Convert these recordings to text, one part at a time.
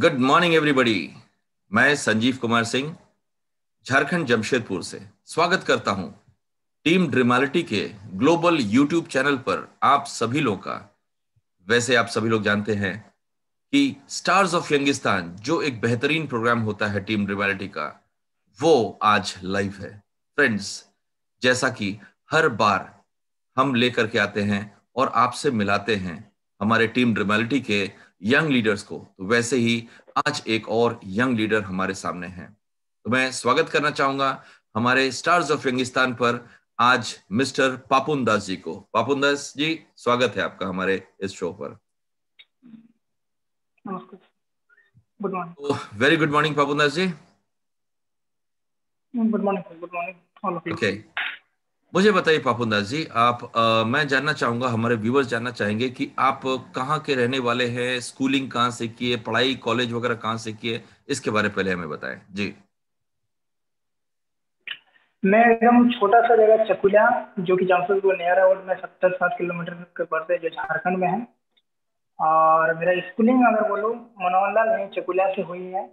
Good morning everybody. मैं संजीव कुमार सिंह झारखंड जमशेदपुर से स्वागत करता हूं टीम ड्रीमालिटी के ग्लोबल यूट्यूब चैनल पर आप सभी लोगों का। वैसे आप सभी लोग जानते हैं कि स्टार्स ऑफ यंगिस्तान जो एक बेहतरीन प्रोग्राम होता है टीम ड्रीमालिटी का, वो आज लाइव है। फ्रेंड्स, जैसा कि हर बार हम लेकर के आते हैं और आपसे मिलाते हैं हमारे टीम ड्रीमालिटी के यंग लीडर्स को, तो वैसे ही आज एक और यंग लीडर हमारे सामने हैं। तो मैं स्वागत करना चाहूंगा हमारे स्टार्स ऑफ यंगिस्तान पर आज मिस्टर पापुन दास जी को। पापुन दास जी, स्वागत है आपका हमारे इस शो पर। नमस्कार, good morning. Very good morning Papun Das ji. Good morning all of you. Okay, मुझे बताइए पापुन दास जी, आप मैं जानना चाहूंगा, हमारे व्यूवर्स जानना चाहेंगे कि आप कहाँ के रहने वाले हैं, स्कूलिंग कहाँ से किए, पढ़ाई कॉलेज वगैरह कहाँ से किए, इसके बारे में पहले हमें बताएं जी। मैं एकदम छोटा सा जगह चकुला, जो कि जमशेदपुर नियर रोड में 70-60 किलोमीटर के पड़ते जो झारखंड में है। और मेरा स्कूलिंग अगर बोलूँ मनोनंदा नहीं चकुला से हुई है,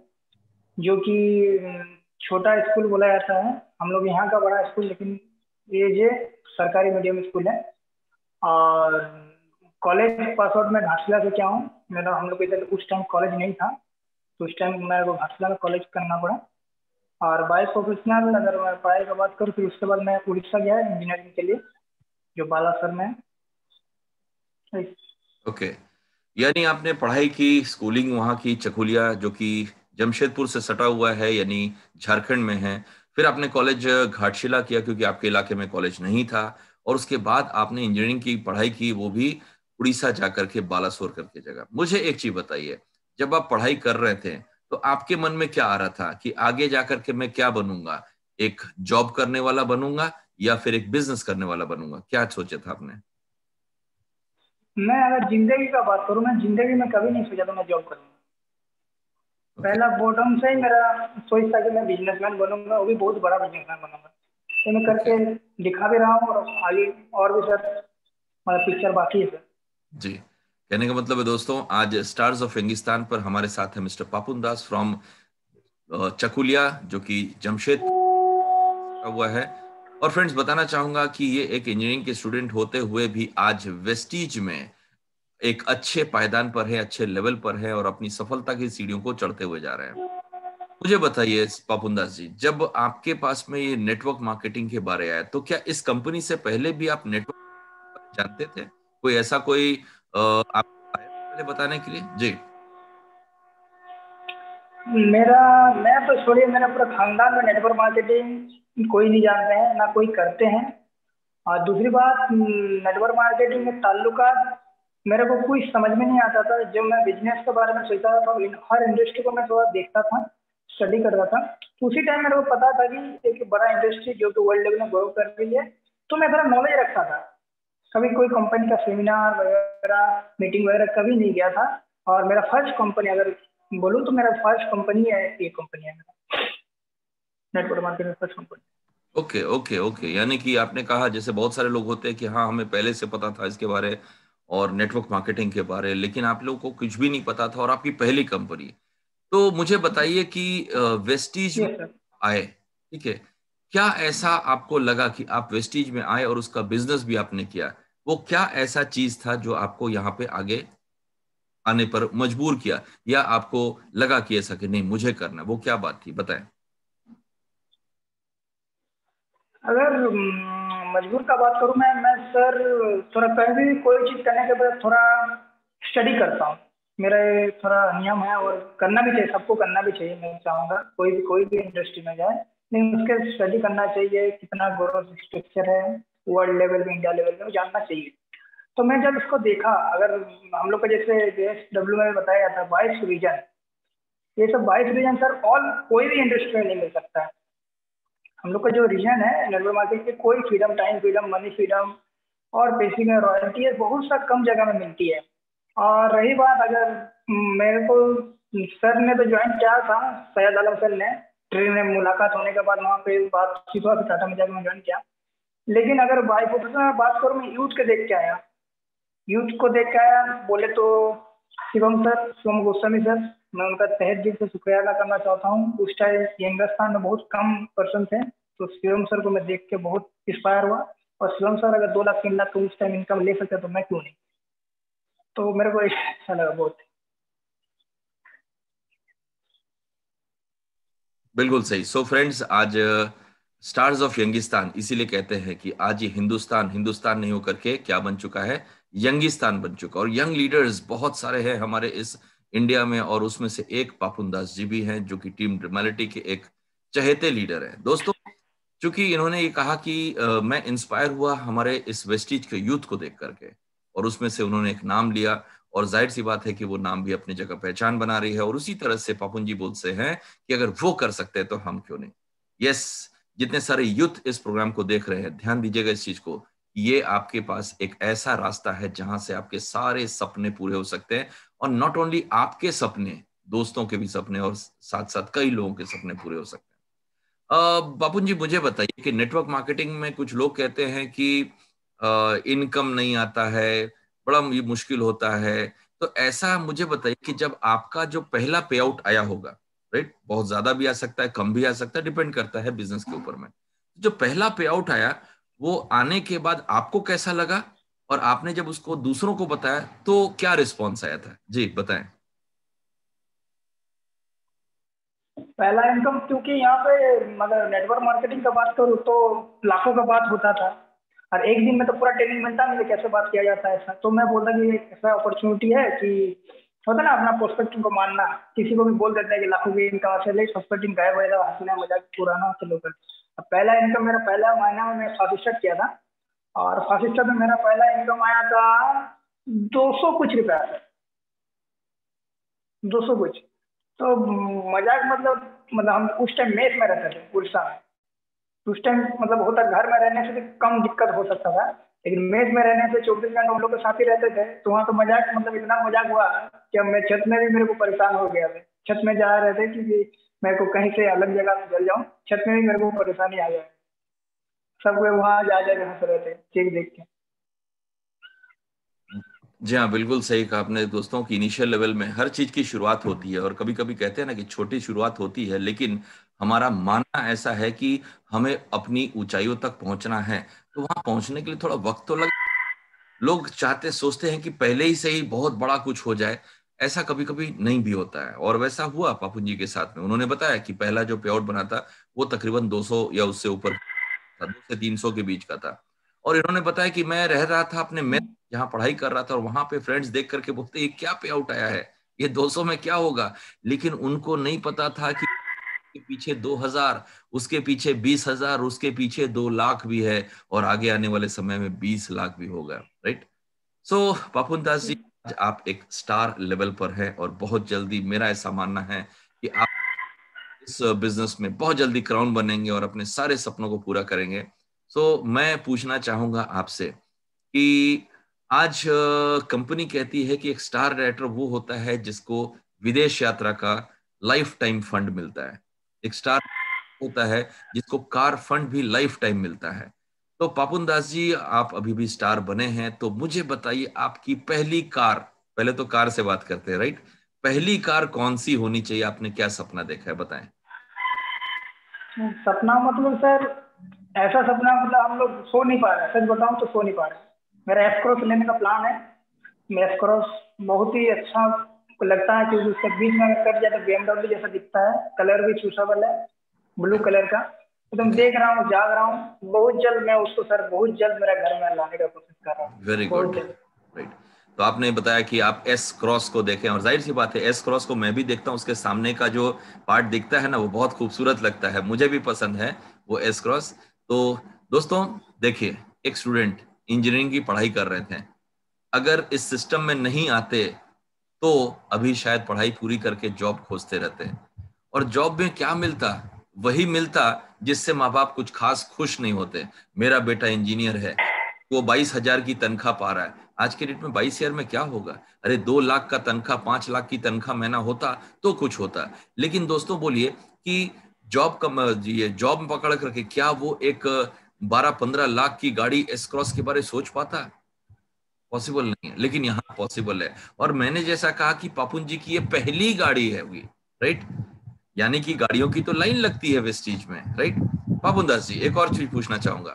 जो कि छोटा स्कूल बोला जाता है। हम लोग यहाँ का बड़ा स्कूल, लेकिन ये सरकारी मीडियम स्कूल है। और कॉलेज पास आउट मैं घाटशिला से क्या हूँ। मेरा हम लोग इधर उस टाइम कॉलेज नहीं था, तो उस टाइम मेरे को घाटशिला में कॉलेज करना पड़ा। और बाय प्रोफेशनल अगर मैं पढ़ाई की बात करूँ, फिर उसके बाद मैं उड़ीसा गया इंजीनियरिंग के लिए, जो बालासर में है। ओके, यानी आपने पढ़ाई की, स्कूलिंग वहाँ की चकुलिया, जो कि जमशेदपुर से सटा हुआ है, यानी झारखंड में है। फिर आपने कॉलेज घाटशिला किया क्योंकि आपके इलाके में कॉलेज नहीं था, और उसके बाद आपने इंजीनियरिंग की पढ़ाई की, वो भी उड़ीसा जाकर के, बालासोर करके जगह। मुझे एक चीज बताइए, जब आप पढ़ाई कर रहे थे तो आपके मन में क्या आ रहा था कि आगे जाकर के मैं क्या बनूंगा, एक जॉब करने वाला बनूंगा या फिर एक बिजनेस करने वाला बनूंगा? क्या सोचा था आपने? मैं अगर जिंदगी का बात करूँ, मैं जिंदगी में कभी नहीं सोचा था मैं जॉब करूँगा। ओके। पहला बॉटम से ही मेरा सोच था कि मैं बिजनेसमैन बनूंगा, वो भी बहुत बड़ा बिजनेसमैन बनूंगा। तो मैं ओके करके दिखा भी रहा हूँ, और आगे और भी सर मतलब पिक्चर बाकी है सर। जी, कहने का मतलब है दोस्तों, आज स्टार्स ऑफ यंगिस्तान पर हमारे साथ है मिस्टर पापुन दास फ्रॉम चकुलिया, जो कि जमशेदपुर का हुआ है। और फ्रेंड्स, बताना चाहूंगा कि ये एक इंजीनियरिंग के स्टूडेंट होते हुए भी आज वेस्टीज में एक अच्छे पायदान पर है, अच्छे लेवल पर है, और अपनी सफलता की सीढ़ियों को चढ़ते हुए जा रहे हैं। मुझे बताइए पापुन दास जी, जब आपके पास में ये नेटवर्क मार्केटिंग के बारे आया, तो क्या इस कंपनी से पहले भी आप नेटवर्क जानते थे? कोई ऐसा कोई आप आया पहले बताने के लिए जी? मेरा मैं तो छोड़िए, मेरा पूरा खानदान में नेटवर्क मार्केटिंग कोई नहीं जानते हैं, ना कोई करते हैं। और दूसरी बात, नेटवर्क मार्केटिंग में ताल्लुकात मेरे को कुछ समझ में नहीं आता था। जब मैं बिजनेस के बारे में सोचता था, तो हर इंडस्ट्री को मैं थोड़ा देखता था, स्टडी करता था। तो उसी टाइम मेरे को पता था कि एक बड़ा इंडस्ट्री जो कि वर्ल्ड लेवल में ग्रो कर रही है, तो मैं थोड़ा नॉलेज रखता था। कभी कोई कंपनी का सेमिनार वगैरह, मीटिंग वगैरह कभी नहीं गया था। और मेरा फर्स्ट कंपनी अगर बोलूँ तो मेरा फर्स्ट कंपनी है, ये कंपनी है मेरा network marketing first company. Okay okay okay, यानी कि आपने कहा, जैसे बहुत सारे लोग होते हैं कि हाँ हमें पहले से पता था इसके बारे और नेटवर्क मार्केटिंग के बारे, लेकिन आप लोगों को कुछ भी नहीं पता था और आपकी पहली कंपनी। तो मुझे बताइए कि वेस्टीज में यस सर। आए, ठीक है, क्या ऐसा आपको लगा कि आप वेस्टीज में आए और उसका बिजनेस भी आपने किया? वो क्या ऐसा चीज था जो आपको यहाँ पे आगे आने पर मजबूर किया, या आपको लगा कि ऐसा कि नहीं मुझे करना है? वो क्या बात थी, बताएं। अगर मजबूर का बात करूं, मैं सर थोड़ा कहीं भी कोई चीज़ करने के बाद थोड़ा स्टडी करता हूँ। मेरा ये थोड़ा नियम है, और करना भी चाहिए, सबको करना भी चाहिए। मैं चाहूँगा कोई भी इंडस्ट्री में जाए, लेकिन उसके स्टडी करना चाहिए, कितना ग्रोथ स्ट्रक्चर है वर्ल्ड लेवल में, इंडिया लेवल में, जानना चाहिए। तो मैं जब इसको देखा, अगर हम लोग का जैसे JSW में बताया जाता है 22 रीजन, ये सब 22 रीजन सर ऑल कोई भी इंडस्ट्री में नहीं मिल सकता है। हम लोग का जो रीजन है नेटवर्क मार्केट के, कोई freedom, time freedom, money freedom, और बेसिक में रॉयल्टी है, बहुत सा कम जगह में मिलती है। और रही बात, अगर मेरे को सर ने तो ज्वाइन किया था, सैयद आलम सर ने, ट्रेन में मुलाकात होने के बाद वहाँ पे बातचीत हुआ, फिर टाटा में जाकर मैं ज्वाइन किया। लेकिन अगर बाई प्रोफेशनल में बात करूँ, मैं यूथ के देख के आया, यूथ को देख के आया बोले तो शिवम सर, शिवम गोस्वामी सर, मैं उनका तहे दिल से शुक्रिया अदा करना चाहता हूँ। उस टाइम यंगस्तान में बहुत कम पर्सन थे, तो शिवम सर को मैं देख के बहुत इंस्पायर हुआ। और शिवम सर अगर 2 लाख 3 लाख तो उस टाइम इनकम ले सकते तो मैं क्यों नहीं। तो मेरे को अच्छा लगा बहुत। बिल्कुल सही। सो फ्रेंड्स, आज स्टार्स ऑफ यंगिस्तान इसीलिए कहते हैं कि आज ये हिंदुस्तान हिंदुस्तान नहीं होकर के क्या बन चुका है, यंगिस्तान बन चुका। और यंग लीडर्स बहुत सारे हैं हमारे इस इंडिया में, और उसमें से एक पापुन दास जी भी हैं जो कि टीम ड्रीमालिटी के एक चहेते लीडर हैं। दोस्तों, चूंकि इन्होंने ये कहा कि मैं इंस्पायर हुआ हमारे इस वेस्टिज के यूथ को देख करके, और उसमें से उन्होंने एक नाम लिया, और जाहिर सी बात है कि वो नाम भी अपनी जगह पहचान बना रही है। और उसी तरह से पापुन जी बोलते हैं कि अगर वो कर सकते हैं तो हम क्यों नहीं। यस, जितने सारे यूथ इस प्रोग्राम को देख रहे हैं, ध्यान दीजिएगा इस चीज को। ये आपके पास एक ऐसा रास्ता है जहां से आपके सारे सपने पूरे हो सकते हैं, और नॉट ओनली आपके सपने, दोस्तों के भी सपने, और साथ साथ कई लोगों के सपने पूरे हो सकते हैं। बापुन जी, मुझे बताइए कि नेटवर्क मार्केटिंग में कुछ लोग कहते हैं कि इनकम नहीं आता है, बड़ा ये मुश्किल होता है। तो ऐसा मुझे बताइए कि जब आपका जो पहला पे आउट आया होगा, राइट, बहुत ज्यादा भी आ सकता है, कम भी आ सकता है, डिपेंड करता है बिजनेस के ऊपर में। जो पहला पे आउट आया, वो आने के बाद आपको कैसा लगा, और आपने जब उसको दूसरों को बताया तो क्या रिस्पॉन्स आया था? जी बताएं। पहला इनकम, क्योंकि यहाँ पे मतलब नेटवर्क मार्केटिंग का बात करूँ तो लाखों का बात होता था। और एक दिन में तो पूरा ट्रेनिंग मिलता नहीं है कैसे बात किया जाता है ऐसा। तो मैं बोलता कि एक ऐसा अपॉर्चुनिटी है कि होता ना अपना प्रोस्पेक्टिंग को मानना। किसी को भी बोल देते हैं कि लाखों की इनकम से ले प्रोस्पेक्टिंग गायब हो जाएगा, हंसना मजाक पुराना चलो कर। अब पहला इनकम मेरा पहला महीना में मैं फास्ट स्टार्ट किया था, और फास्ट स्टार्ट में मेरा पहला इनकम आया था 200 कुछ रुपया, 200 कुछ। तो मजाक मतलब हम उस टाइम मेस में रहते थे उड़ीसा में। तो उस टाइम मतलब होता घर में रहने से भी कम दिक्कत हो सकता था, लेकिन मेस में रहने से 24 घंटे उन लोग के साथ ही रहते थे। तो वहाँ तो मजाक मतलब इतना मजाक हुआ कि अब मैं छत में भी मेरे को परेशान हो गया था। छत में जा रहे थे कि मेरे को कहीं से अलग जगह से चल जाऊँ, छत में भी मेरे को परेशानी आ जाए। सब वे वहाँ जा जाके हंस रहे थे चेक देख के। जी हाँ, बिल्कुल सही कहा आपने दोस्तों की इनिशियल लेवल में हर चीज की शुरुआत होती है, और कभी कभी कहते हैं ना कि छोटी शुरुआत होती है, लेकिन हमारा मानना ऐसा है कि हमें अपनी ऊंचाइयों तक पहुंचना है, तो वहां पहुंचने के लिए थोड़ा वक्त तो लगे। लोग चाहते सोचते हैं कि पहले ही से ही बहुत बड़ा कुछ हो जाए, ऐसा कभी कभी नहीं भी होता है। और वैसा हुआ पापू जी के साथ में। उन्होंने बताया कि पहला जो पे आउट बना था वो तकरीबन 200 या उससे ऊपर था, 200 से 300 के बीच का था। और इन्होंने बताया कि मैं रह रहा था अपने में जहाँ पढ़ाई कर रहा था, और वहां पे फ्रेंड्स देख करके बोलते ये क्या पे आउट आया है, ये 200 में क्या होगा। लेकिन उनको नहीं पता था कि के पीछे 2000, उसके पीछे 20,000, उसके पीछे 2 लाख भी है, और आगे आने वाले समय में 20 लाख भी होगा। राइट। सो पापुन दास जी, आज आप एक स्टार लेवल पर हैं, और बहुत जल्दी मेरा ऐसा मानना है कि आप इस बिजनेस में बहुत जल्दी क्राउन बनेंगे और अपने सारे सपनों को पूरा करेंगे। सो मैं पूछना चाहूंगा आपसे कि आज कंपनी कहती है कि एक स्टार डायरेक्टर वो होता है जिसको विदेश यात्रा का लाइफ टाइम फंड मिलता है। एक स्टार होता है जिसको कार फंड भी लाइफ टाइम मिलता है। तो पापुन दास जी, आप अभी भी स्टार बने हैं, तो मुझे बताइए आपकी पहली कार, पहले तो कार से बात करते हैं, राइट, पहली कार कौन सी होनी चाहिए, आपने क्या सपना देखा है, बताएं। सपना मतलब सर, ऐसा सपना मतलब हम लोग सो नहीं पा रहे, सच बताऊं तो सो नहीं पा रहे। मेरा एस क्रॉस लेने का प्लान है। मैं एस क्रॉस बहुत ही अच्छा लगता है, क्योंकि उसके बीच में अगर कट जाए तो BMW जैसा दिखता है। कलर भी चूसेबल है, ब्लू कलर का। एकदम ओके। देख रहा हूँ, जाग रहा हूँ। बहुत जल्द मैं उसको सर, बहुत जल्द मेरा घर में लाने का कोशिश कर रहा हूँ। वेरी बहुत गुड। जल्द। राइट। तो आपने बताया कि आप एस क्रॉस को देखें, और जाहिर सी बात है एस क्रॉस को मैं भी देखता हूँ, उसके सामने का जो पार्ट दिखता है ना वो बहुत खूबसूरत लगता है, मुझे भी पसंद है वो एस क्रॉस। तो दोस्तों देखिए, एक स्टूडेंट इंजीनियरिंग की पढ़ाई कर रहे थे, अगर इस सिस्टम में नहीं आते तो अभी शायद पढ़ाई पूरी करके जॉब खोजते रहते। और जॉब में क्या मिलता, वही मिलता जिससे माँ बाप कुछ खास खुश नहीं होते। मेरा बेटा इंजीनियर है, वो 22,000 की तनख्वाह पा रहा है। आज के डेट में 22,000 में क्या होगा? अरे 2 लाख का तनख्वाह, 5 लाख की तनख्वाह महीना होता तो कुछ होता। लेकिन दोस्तों बोलिए कि जॉब का, ये जॉब में पकड़ करके क्या वो एक 12-15 लाख की गाड़ी एस क्रॉस के बारे में सोच पाता? पॉसिबल नहीं है, लेकिन यहाँ पॉसिबल है। और मैंने जैसा कहा कि पापुन जी की ये पहली गाड़ी है हुई, राइट, यानी कि गाड़ियों की तो लाइन लगती है वेस्टीज में, राइट। पापुन दास जी, एक और चीज पूछना चाहूंगा।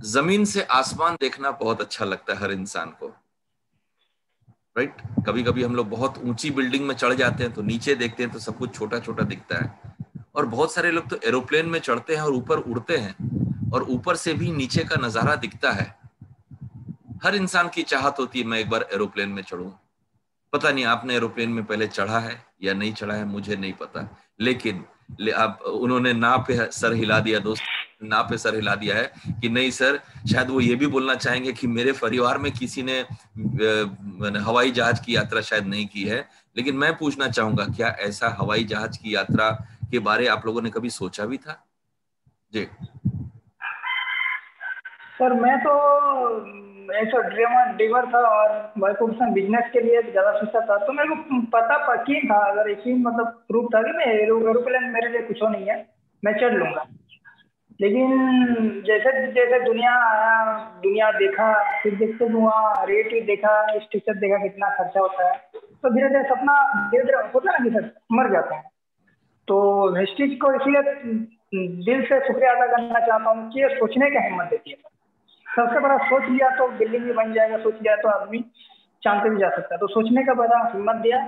जमीन से आसमान देखना बहुत अच्छा लगता है हर इंसान को, राइट। कभी कभी हम लोग बहुत ऊंची बिल्डिंग में चढ़ जाते हैं तो नीचे देखते हैं तो सब कुछ छोटा छोटा दिखता है। और बहुत सारे लोग तो एरोप्लेन में चढ़ते हैं और ऊपर उड़ते हैं और ऊपर से भी नीचे का नजारा दिखता है। हर इंसान की चाहत होती है मैं एक बार एरोप्लेन में चढ़ूं। पता नहीं आपने एरोप्लेन में पहले चढ़ा है या नहीं चढ़ा है, मुझे नहीं पता, लेकिन आप उन्होंने ना पे सर हिला दिया दोस्त, ना पे सर हिला दिया है कि नहीं सर। शायद वो ये भी बोलना चाहेंगे कि मेरे परिवार में किसी ने हवाई जहाज की यात्रा शायद नहीं की है, लेकिन मैं पूछना चाहूंगा क्या ऐसा हवाई जहाज की यात्रा के बारे आप लोगों ने कभी सोचा भी था? जी। सर मैं तो ऐसा ड्रीमर ड्रीमर था और मेरे को बिजनेस के लिए ज़्यादा सोचा था, तो मेरे को पता यकीन था, अगर यकीन मतलब प्रूफ था कि मैं एरोप्लेन मेरे लिए कुछ नहीं है, मैं चढ़ लूंगा। लेकिन जैसे जैसे दुनिया आया, दुनिया देखा, फिर देखते वहाँ रेट भी देखा, स्ट्रक्चर देखा कितना खर्चा होता है, तो धीरे धीरे सपना धीरे धीरे होता है ना कि सर मर जाता है। तो वेस्टिज को इसलिए दिल से शुक्रिया अदा करना चाहता हूँ कि ये सोचने की हिम्मत देती है। सबसे बड़ा सोच लिया तो बिल्डिंग भी बन जाएगा, सोच लिया तो आदमी चांद पे भी जा सकता है, तो सोचने का बड़ा हिम्मत दिया।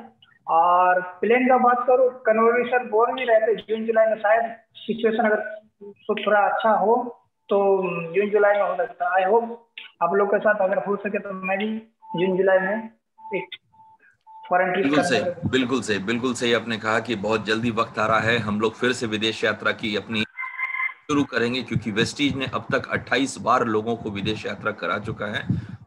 और प्लेन का बात करूँ, कन्वर्री सर बोल भी रहे थे जून जुलाई में शायद सिचुएशन अगर तो थोड़ा अच्छा हो तो जून जुलाई में हो सकता है। आई होप आप लोग के साथ अगर हो सके तो मैं भी जून जुलाई में एक फॉरेन ट्रिप बिल्कुल करने सही, का। बिल्कुल सही, बिल्कुल सही आपने कहा कि बहुत जल्दी वक्त आ रहा है, हम लोग फिर से विदेश यात्रा की अपनी शुरू करेंगे, क्योंकि वेस्टीज ने अब तक 28 बार लोगों को विदेश यात्रा करा चुका है।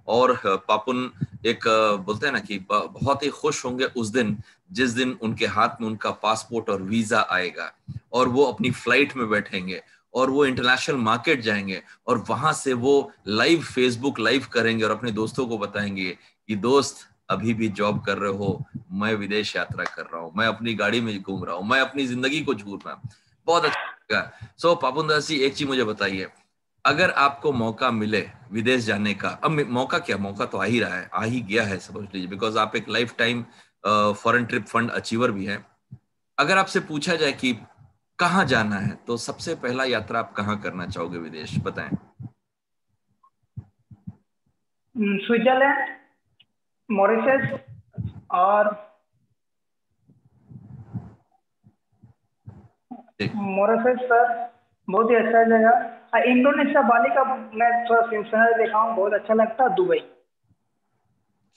और पापुन एक बोलते हैं ना कि बहुत ही खुश होंगे उस दिन जिस दिन उनके हाथ में उनका पासपोर्ट और वीजा आएगा और वो अपनी फ्लाइट में बैठेंगे और वो इंटरनेशनल मार्केट जाएंगे और वहां से वो लाइव फेसबुक लाइव करेंगे और अपने दोस्तों को बताएंगे कि दोस्त अभी भी जॉब कर रहे हो, मैं विदेश यात्रा कर रहा हूँ, मैं अपनी गाड़ी में घूम रहा हूँ, मैं अपनी जिंदगी को झूर रहा हूँ। बहुत अच्छा। सो पापुन दास जी, एक चीज मुझे बताइए, अगर आपको मौका मिले विदेश जाने का, अब मौका क्या, मौका तो आ ही रहा है, आ ही गया है समझ लीजिए, बिकॉज आप एक life time foreign trip fund achiever भी है। अगर आपसे पूछा जाए कि कहाँ जाना है तो सबसे पहला यात्रा आप कहाँ करना चाहोगे विदेश, बताएं। स्विट्जरलैंड, मॉरिशस और जी। मॉरिशस सर बहुत ही अच्छा जगह। इंडोनेशिया बाली का मैं थोड़ा सिलसिला देखा हूँ, बहुत अच्छा लगता है। दुबई।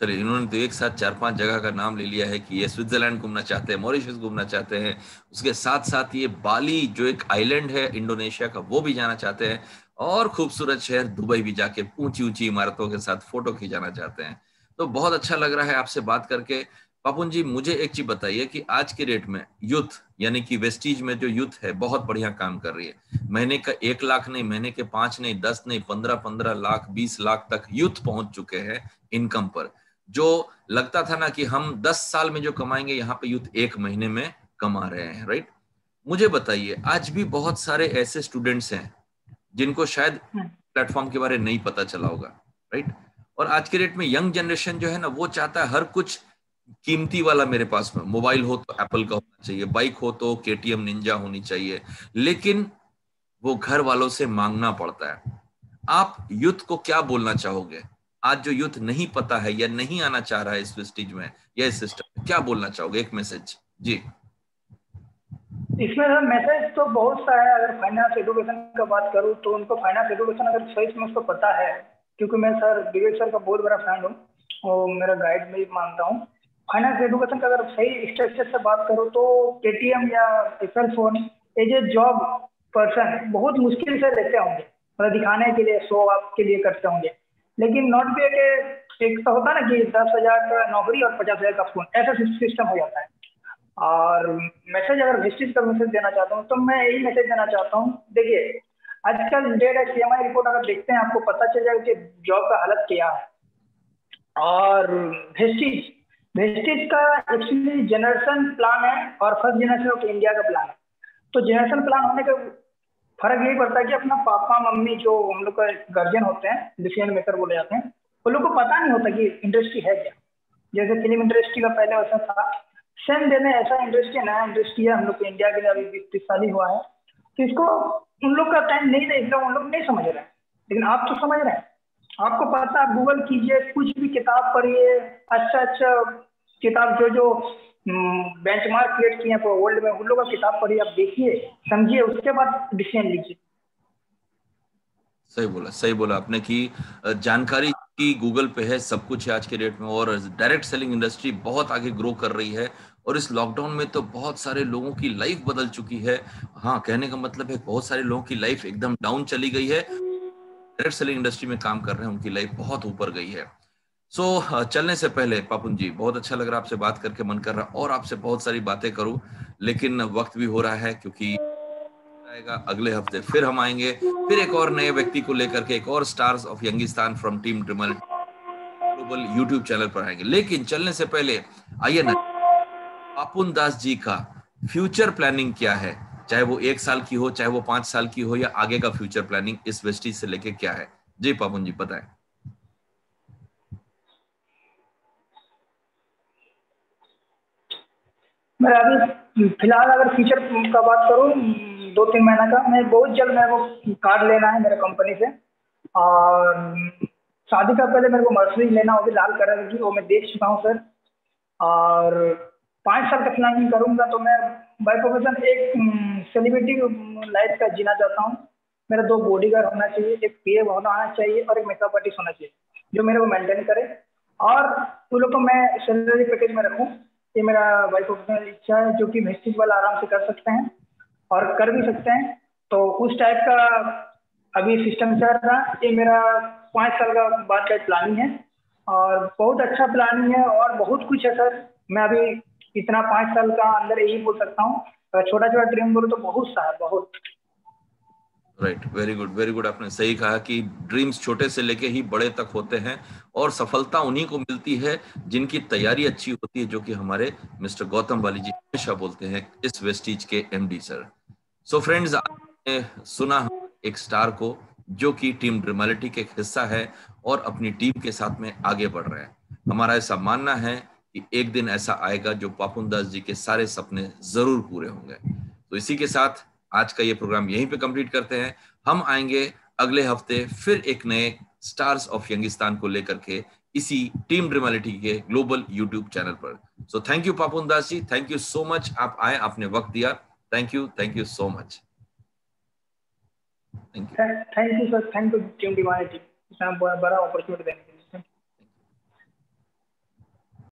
चलिए, इन्होंने तो एक साथ 4-5 जगह का नाम ले लिया है कि ये स्विट्जरलैंड घूमना चाहते हैं, मॉरिशस घूमना चाहते हैं, उसके साथ साथ ये बाली जो एक आइलैंड है इंडोनेशिया का वो भी जाना चाहते हैं, और खूबसूरत शहर दुबई भी जाके ऊंची ऊंची इमारतों के साथ फोटो खिंचाना चाहते हैं। तो बहुत अच्छा लग रहा है आपसे बात करके। पापुन जी, मुझे एक चीज बताइए कि आज के डेट में यूथ यानी कि वेस्टीज में जो यूथ है बहुत बढ़िया काम कर रही है। महीने का 1 लाख नहीं, महीने के 5 नहीं, 10 नहीं, 15-15 लाख, 20 लाख तक यूथ पहुंच चुके हैं इनकम पर। जो लगता था ना कि हम 10 साल में जो कमाएंगे, यहाँ पे यूथ 1 महीने में कमा रहे हैं, राइट। मुझे बताइए, आज भी बहुत सारे ऐसे स्टूडेंट्स हैं जिनको शायद प्लेटफॉर्म के बारे में नहीं पता चला होगा, राइट। और आज के डेट में यंग जनरेशन जो है ना, वो चाहता है हर कुछ कीमती वाला मेरे पास में, मोबाइल हो तो एप्पल का होना चाहिए, बाइक हो तो केटीएम निंजा होनी चाहिए, लेकिन वो घर वालों से मांगना पड़ता है। आप यूथ को क्या बोलना चाहोगे? आज जो यूथ नहीं पता है या नहीं आना चाह रहा है इस स्टेज में या इस सिस्टम में, क्या बोलना चाहोगे, एक मैसेज? जी। इसमें सर मैसेज तो बहुत सा है। अगर फाइनेंस एजुकेशन का बात करूँ तो उनको फाइनेंस एजुकेशन अगर सही से उसको पता है, क्योंकि मैं सर विवेक सर का बहुत बड़ा फैन हूँ और मेरा गाइड में भी मानता हूँ। फाइनेंस एजुकेशन का अगर सही स्ट्रक्चर से बात करूँ तो केटीएम या Apple phone as a job person बहुत मुश्किल से लेते होंगे, मतलब दिखाने के लिए, शो ऑफ के लिए करते होंगे। लेकिन नॉट बी एक तो होता है ना कि 10,000 का नौकरी और 50,000 का फोन, ऐसा सिस्टम हो जाता है। और मैसेज अगर विस्तृत का मैसेज देना चाहता हूँ तो मैं यही मैसेज देना चाहता हूँ। देखिए, आजकल डेट है, सीएमआई रिपोर्ट अगर देखते हैं आपको पता चल जाएगा कि जॉब का हालत क्या है। और वेस्टिज वेस्टिज का एक्चुअली जनरेशन प्लान है और फर्स्ट जनरेशन ऑफ इंडिया का प्लान है। तो जनरेशन प्लान होने के फर्क यही पड़ता है कि अपना पापा मम्मी जो हम लोग का गार्जियन होते हैं, डिसीजन मेकर बोले जाते हैं, उन लोग को पता नहीं होता कि इंडस्ट्री है क्या। जैसे फिल्म इंडस्ट्री का पहले वैसा था, सेम वे में ऐसा इंडस्ट्री है, नया इंडस्ट्री है हम लोग को इंडिया के लिए, अभी 20-30 साल ही हुआ है, तो इसको उन लोग का टाइम नहीं था, इसलिए उन लोग नहीं समझ रहे हैं। लेकिन आप तो समझ रहे हैं, आपको पता, आप गूगल कीजिए, कुछ भी किताब पढ़िए, अच्छा अच्छा किताब जो जो बेंचमार्क क्रिएट किए हैं वर्ल्ड में, उन लोगों का किताब पढ़िए, आप देखिए समझिए, उसके बाद डिसीजन लीजिए। सही बोला आपने कि जानकारी की गूगल पे है, सब कुछ है आज के डेट में, और डायरेक्ट सेलिंग इंडस्ट्री बहुत आगे ग्रो कर रही है। और इस लॉकडाउन में तो बहुत सारे लोगों की लाइफ बदल चुकी है। हाँ, कहने का मतलब है बहुत सारे लोगों की लाइफ एकदम डाउन चली गई है, डायरेक्ट सेलिंग इंडस्ट्री में काम कर रहे हैं उनकी लाइफ बहुत ऊपर गई है। चलने से पहले पापुन जी, बहुत अच्छा लग रहा आपसे बात करके, मन कर रहा और आपसे बहुत सारी बातें करूं, लेकिन वक्त भी हो रहा है, क्योंकि आएगा अगले हफ्ते फिर हम आएंगे, फिर एक और नए व्यक्ति को लेकर के, एक और stars of Youngistan from team Dreamal global YouTube channel पर आएंगे। लेकिन चलने से पहले आइए ना, पापुन दास जी का फ्यूचर प्लानिंग क्या है, चाहे वो 1 साल की हो, चाहे वो 5 साल की हो, या आगे का फ्यूचर प्लानिंग इस वेस्टीज से लेके क्या है। जी पापुन जी बताएं। मैं अभी फिलहाल अगर फ्यूचर का बात करूँ, 2-3 महीना का, मैं बहुत जल्द मेरे को कार लेना है मेरे कंपनी से। और शादी का पहले मेरे को मर्सिडीज लेना, वो भी लाल कलर की, वो मैं देख चुका हूँ सर। और 5 साल का प्लानिंग करूंगा तो मैं बाय प्रोफेशन एक सेलिब्रिटी लाइफ का जीना चाहता हूँ। मेरा 2 बॉडीगार्ड होना चाहिए, एक पीए होना चाहिए और एक मेकअप आर्टिस्ट होना चाहिए, जो मेरे को मेंटेन करे, और उन लोग को मैं सैलरी पैकेज में रखूँ। ये मेरा बाय प्रोफेशनल इच्छा है, जो कि मैस्टिक वाला आराम से कर सकते हैं और कर भी सकते हैं। तो उस टाइप का अभी सिस्टम चल रहा है। ये मेरा 5 साल का बाद का प्लानिंग है, और बहुत अच्छा प्लानिंग है, और बहुत कुछ है सर। मैं अभी इतना 5 साल का अंदर यही बोल सकता हूँ। छोटा छोटा ड्रीम बोलो तो बहुत सा है, बहुत। Right, very good very good. आपने सही कहा कि ड्रीम्स छोटे से लेके ही बड़े तक होते हैं, और सफलता उन्हीं को मिलती है जिनकी तैयारी अच्छी होती है, जो कि हमारे मिस्टर गौतम वाली जी हमेशा बोलते हैं, इस वेस्टीज के एमडी सर। सो फ्रेंड्स, आपने सुना एक स्टार को जो कि टीम ड्रीमालिटी के एक हिस्सा है और अपनी टीम के साथ में आगे बढ़ रहे हैं। हमारा ऐसा मानना है कि एक दिन ऐसा आएगा जो पापुन दास जी के सारे सपने जरूर पूरे होंगे। तो इसी के साथ आज का ये प्रोग्राम यहीं पे कंप्लीट करते हैं। हम आएंगे अगले हफ्ते फिर एक नए स्टार्स ऑफ यंगिस्तान को लेकर के, इसी टीम ड्रीमालिटी के ग्लोबल यूट्यूब चैनल पर। So thank you Papun Das ji, thank you so much, आप आए, आपने वक्त दिया, thank you so much. Thank you. Thank you sir, thank you team divinity, इतना बड़ा अपॉर्चुनिटी देने के लिए।